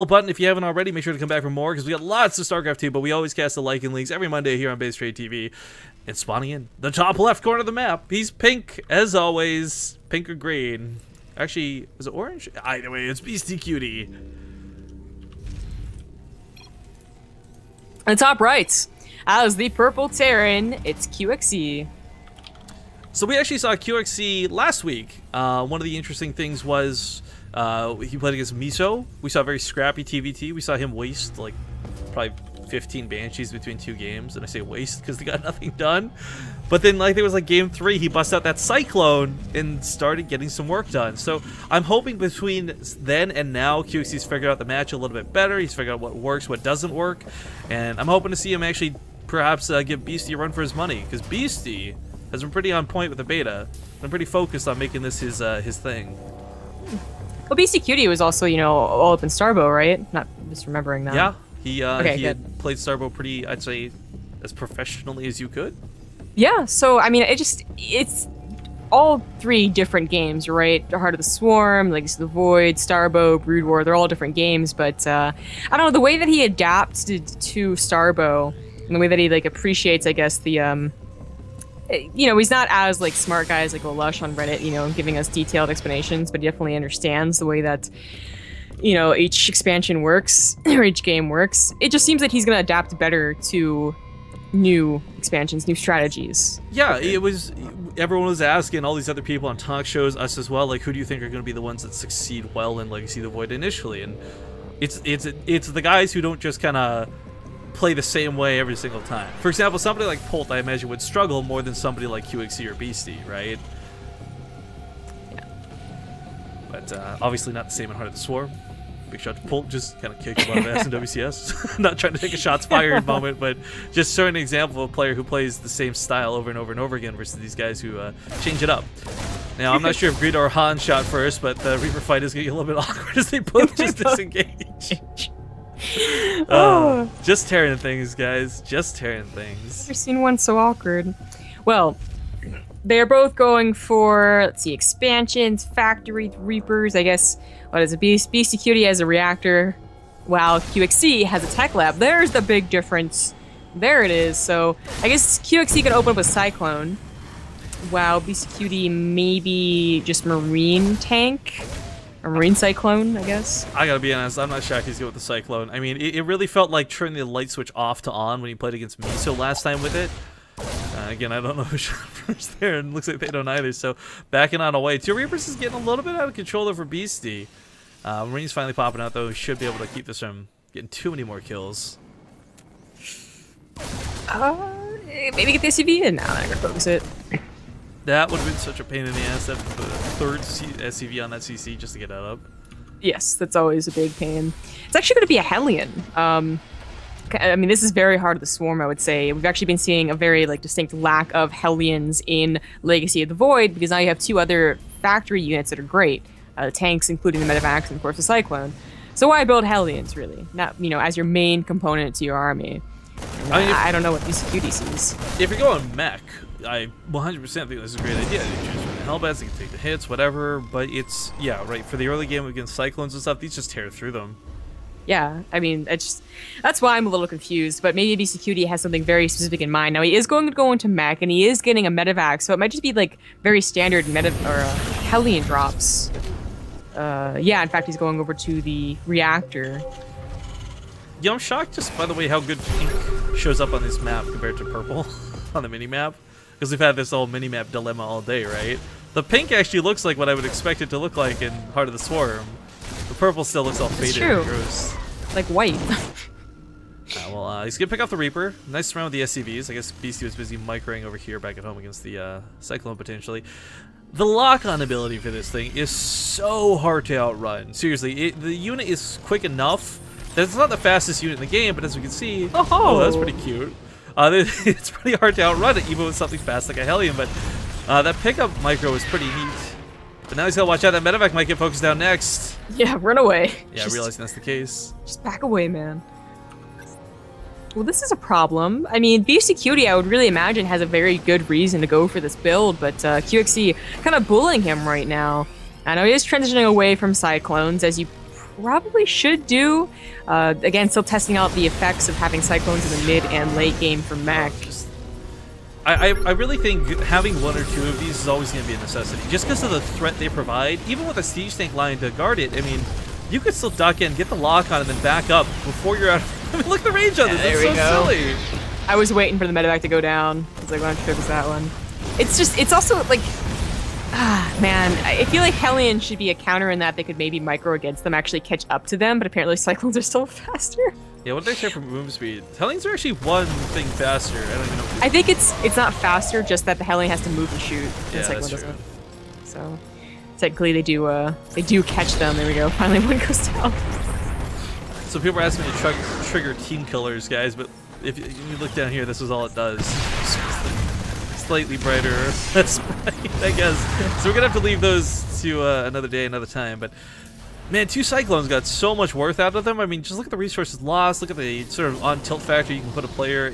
button if you haven't already. Make sure to come back for more because we got lots of StarCraft 2, but we always cast the Lycan leagues every Monday here on BaseTradeTV. And spawning in the top left corner of the map, he's pink as always, pink or green. Actually, is it orange? Either way, it's Beastyqt. On the top right, as the purple Terran, it's QXE. So we actually saw QXE last week. One of the interesting things was he played against Miso. We saw a very scrappy TVT. We saw him waste like probably 15 Banshees between 2 games, and I say waste because they got nothing done. But then like there was like game 3, he bust out that Cyclone and started getting some work done. So I'm hoping between then and now QXE's figured out the match a little bit better. He's figured out what works, what doesn't work, and I'm hoping to see him actually perhaps give Beasty a run for his money, because Beasty has been pretty on point with the beta. I'm pretty focused on making this his thing. Well, Beastyqt was also, you know, all up in Starbow, right? Not misremembering that. Yeah, he Okay, had played Starbow pretty, I'd say, as professionally as you could. Yeah, so, I mean, it's all 3 different games, right? Heart of the Swarm, Legacy of the Void, Starbow, Brood War, they're all different games, but, I don't know, the way that he adapted to Starbow, and the way that he, like, appreciates, I guess, the, you know, he's not as, like, smart guys like Lush on Reddit, you know, giving us detailed explanations, but he definitely understands the way that, you know, each expansion works, or each game works. It just seems that he's gonna adapt better to new expansions, new strategies. Yeah, it was, everyone was asking, all these other people on talk shows, us as well, like, who do you think are going to be the ones that succeed well in Legacy of the Void initially? And it's the guys who don't just kind of play the same way every single time. For example, somebody like Polt, I imagine, would struggle more than somebody like QXE or Beasty, right? Yeah. But obviously not the same in Heart of the Swarm. Big shot to Polt, just kind of kicked a lot of ass in WCS. Not trying to take a shots fired moment, but just showing an example of a player who plays the same style over and over and over again versus these guys who change it up. Now, I'm not sure if Greed or Han shot first, but the Reaper fight is going to get a little bit awkward as they both just disengage. Just tearing things, guys. Just tearing things. I've seen one so awkward. Well, they're both going for, let's see, expansions, factory, Reapers, I guess. What is it? Beastyqt has a reactor, while QXE has a tech lab. There's the big difference. There it is. So I guess QXE can open up a Cyclone, while Beastyqt maybe just Marine tank. A Marine Cyclone, I guess. I gotta be honest, I'm not shocked he's good with the Cyclone. I mean, it really felt like turning the light switch off to on when he played against Miso last time with it. Again, I don't know who shot first there, and looks like they don't either, so backing on away. 2 Reapers is getting a little bit out of control there for Beasty. Marine's finally popping out, though. He should be able to keep this from getting too many more kills. Maybe get the SUV in now. I'm gonna focus it. That would have been such a pain in the ass to have the 3rd SCV on that CC just to get that up. Yes, that's always a big pain. It's actually going to be a Hellion. I mean, this is very hard of the Swarm, I would say. We've actually been seeing a very like distinct lack of Hellions in Legacy of the Void, because now you have 2 other factory units that are great. The tanks, including the Medivacs, and of course the Cyclone. So why build Hellions, really? Not, you know, as your main component to your army. I don't know what Beastyqt sees. If you're going mech, I 100% think this is a great idea. You choose from the Hellbats, you can take the hits, whatever, but it's, yeah, right, for the early game against Cyclones and stuff, these just tear through them. Yeah, I mean, that's why I'm a little confused, but maybe Beastyqt has something very specific in mind. Now, he is going to go into mech, and he is getting a Medivac, so it might just be, like, very standard Hellion drops. Yeah, in fact, he's going over to the reactor. Yeah, I'm shocked just by the way how good pink shows up on this map compared to purple on the mini-map. Because we've had this whole mini-map dilemma all day, right? The pink actually looks like what I would expect it to look like in Heart of the Swarm. The purple still looks all faded and gross. Like white. Well, he's going to pick off the Reaper. Nice round with the SCVs. I guess Beasty was busy microing over here back at home against the Cyclone, potentially. The lock-on ability for this thing is so hard to outrun. Seriously, the unit is quick enough that it's not the fastest unit in the game, but as we can see... Oh, that's pretty cute. It's pretty hard to outrun it, even with something fast like a Hellion, but that pickup micro is pretty neat. But now he's got to watch out, that Medivac might get focused down next. Yeah, run away. Yeah, realizing that's the case. Just back away, man. Well, this is a problem. I mean, Beastyqt, I would really imagine, has a very good reason to go for this build, but QXE kind of bullying him right now. I know he is transitioning away from Cyclones, as you probably should do. Again, still testing out the effects of having Cyclones in the mid and late game for mech. I really think having one or two of these is always going to be a necessity. Just because of the threat they provide, even with a siege tank line to guard it, I mean, you could still duck in, get the lock on, and then back up before you're out. I mean, look at the range on this. It's so silly. I was waiting for the medevac to go down. I was like, why don't you focus that one? It's also like, man, I feel like Hellion should be a counter in that they could maybe micro against them, actually catch up to them, but apparently Cyclones are still faster. Yeah, what did they say for move speed? Hellions are actually one thing faster. I don't even know. I think it's not faster, just that the Hellion has to move and shoot. Yeah, that's true. So technically they do catch them. There we go. Finally one goes down. So people are asking me to trigger team killers, guys, but if you look down here, this is all it does. Slightly brighter. That's right, I guess. So we're gonna have to leave those to another day, another time. But man, 2 Cyclones got so much worth out of them. I mean, just look at the resources lost. Look at the sort of on tilt factor you can put a player.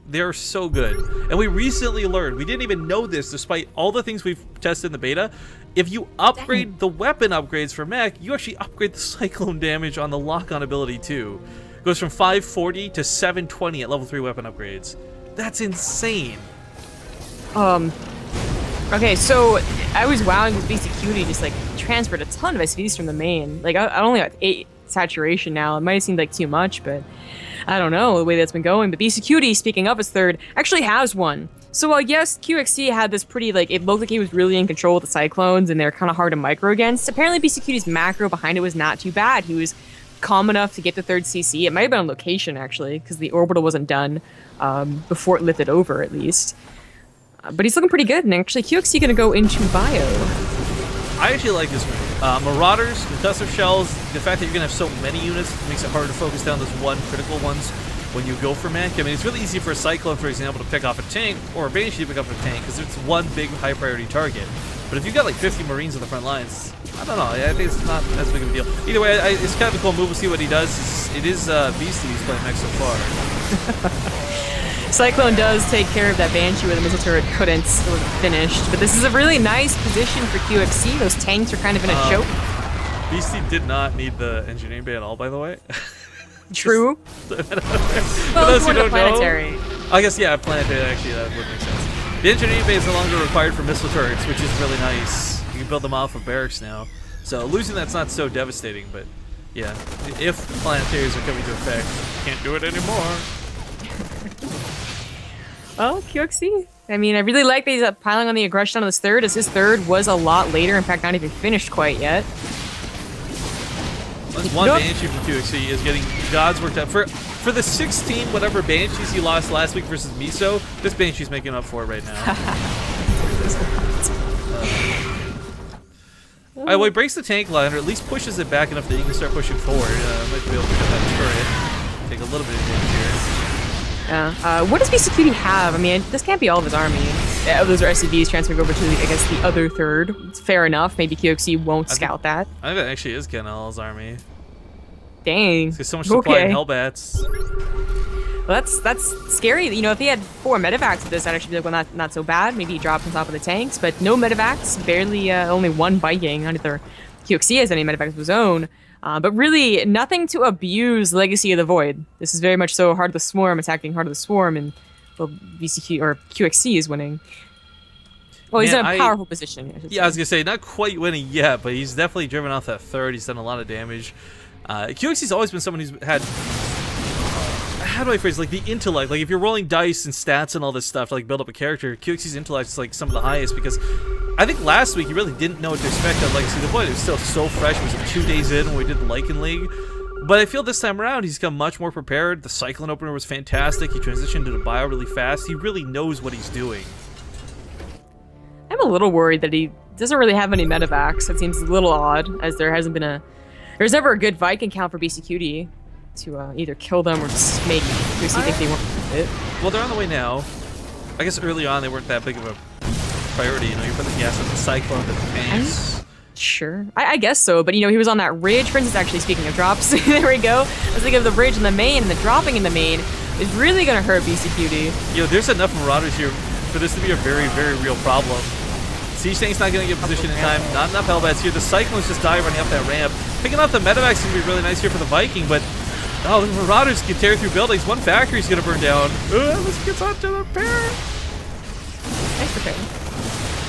They're so good. And we recently learned, we didn't even know this despite all the things we've tested in the beta. If you upgrade the weapon upgrades for mech, you actually upgrade the Cyclone damage on the lock-on ability too. It goes from 540 to 720 at level 3 weapon upgrades. That's insane. Okay, so I was wowing with Beastyqt, just like transferred a ton of SVs from the main. Like I only got 8 saturation now. It might have seemed like too much, but I don't know the way that's been going. But Beastyqt, speaking of his third, actually has one. So while yes, QXC had this pretty, like, it looked like he was really in control with the Cyclones and they're kind of hard to micro against, apparently Beastyqt's macro behind it was not too bad. He was calm enough to get the third CC. It might have been on location, actually, because the orbital wasn't done before it lifted over, at least. But he's looking pretty good, and actually QXC going to go into bio. I actually like this move. Marauders, concussive shells, the fact that you're going to have so many units makes it hard to focus down those one critical ones when you go for mech. I mean, it's really easy for a Cyclone, for example, to pick off a tank, or a Banshee to pick up a tank, because it's one big high-priority target. But if you've got like 50 Marines on the front lines, I don't know, I think it's not as big of a deal. Either way, it's kind of a cool move. We'll see what he does. It is Beastie who's playing mech so far. Cyclone does take care of that Banshee where the missile turret couldn't. It wasn't finished. But this is a really nice position for QXC. Those tanks are kind of in a choke. Beastie did not need the engineering bay at all, by the way. True. For well, those who don't planetary. know, I guess, yeah, planetary, actually, that would make sense. The engineering bay is no longer required for missile turrets, which is really nice. You can build them off of barracks now. So losing that's not so devastating, but yeah, if planetaries are coming to effect, can't do it anymore. Oh, QXC. I mean, I really like that he's piling on the aggression on his third, as his third was a lot later. In fact, not even finished quite yet. One Banshee from QXC is getting gods worked out. For the 16 whatever Banshees he lost last week versus Miso, this Banshee's making up for it right now. Well, he breaks the tank line, or at least pushes it back enough that you can start pushing forward. Might be able to pick up that turret. Take a little bit of damage here. Yeah. What does Beastyqt have? I mean, this can't be all of his army. Those are SCVs transferring over to, I guess, the other third. It's fair enough. Maybe QXC won't scout that. I think that actually is kind of all his army. Dang. There's so much supply in Hellbats. Well, that's scary. You know, if he had 4 medevacs with this, I'd actually be like, well, not so bad. Maybe he dropped on top of the tanks, but no medevacs. Barely, only 1 Viking. Neither QXC has any medevacs of his own. But really, nothing to abuse Legacy of the Void. This is very much so Heart of the Swarm attacking Heart of the Swarm, and well, VCQ or QXC is winning. Well, he's in a powerful position. Yeah, I was gonna say not quite winning yet, but he's definitely driven off that third. He's done a lot of damage. QXC's always been someone who's had, how do I phrase it? Like the intellect. Like if you're rolling dice and stats and all this stuff to like build up a character, QXC's intellect is like some of the highest, because I think last week he really didn't know what to expect on Legacy of the Void. It was still so fresh. It was 2 days in when we did the Lycan League. But I feel this time around he's come much more prepared. The Cyclone opener was fantastic. He transitioned to the bio really fast. He really knows what he's doing. I'm a little worried that he doesn't really have any medevacs. That seems a little odd, as there hasn't been there's never a good Viking count for Beastyqt to either kill them or just make QXC think they weren't it. Well, they're on the way now. I guess early on they weren't that big of a priority. You know, you put the gas on the Cyclone to the tanks. Sure. I guess so, but you know, he was on that ridge. For instance, actually, speaking of drops, there we go. I was thinking of the bridge in the main, and the dropping in the main is really going to hurt Beastyqt. Yo, there's enough Marauders here for this to be a very, very real problem. Siege Tank's not going to get positioned in time. Not enough Hellbats here. The Cyclones just die running up that ramp. Picking off the medevac's going to be really nice here for the Viking, but oh, the Marauders can tear through buildings. One factory's going to burn down. This gets onto the pair. Thanks for paying.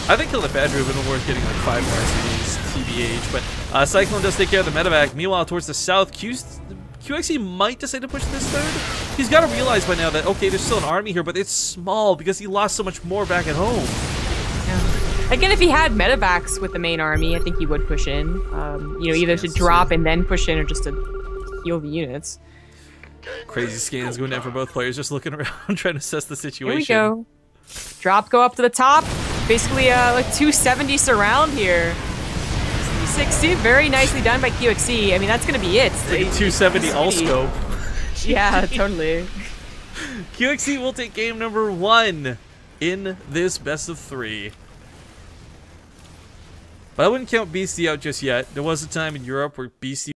I think Kill the Badger would have been worth getting like 5 more CDs, TBH, but Cyclone does take care of the medevac. Meanwhile, towards the south, QXE might decide to push this third. He's got to realize by now that, okay, there's still an army here, but it's small because he lost so much more back at home. Yeah. Again, if he had medevacs with the main army, I think he would push in. You know, either to drop and then push in or just to heal the units. Crazy scans going down for both players, just looking around, trying to assess the situation. Here we go. Drop go up to the top. Basically, like 270 surround here. 60, very nicely done by QXE. I mean, that's going to be it. Like 270 all scope. Yeah, totally. QXE will take game number 1 in this best of 3. But I wouldn't count Beastie out just yet. There was a time in Europe where Beastie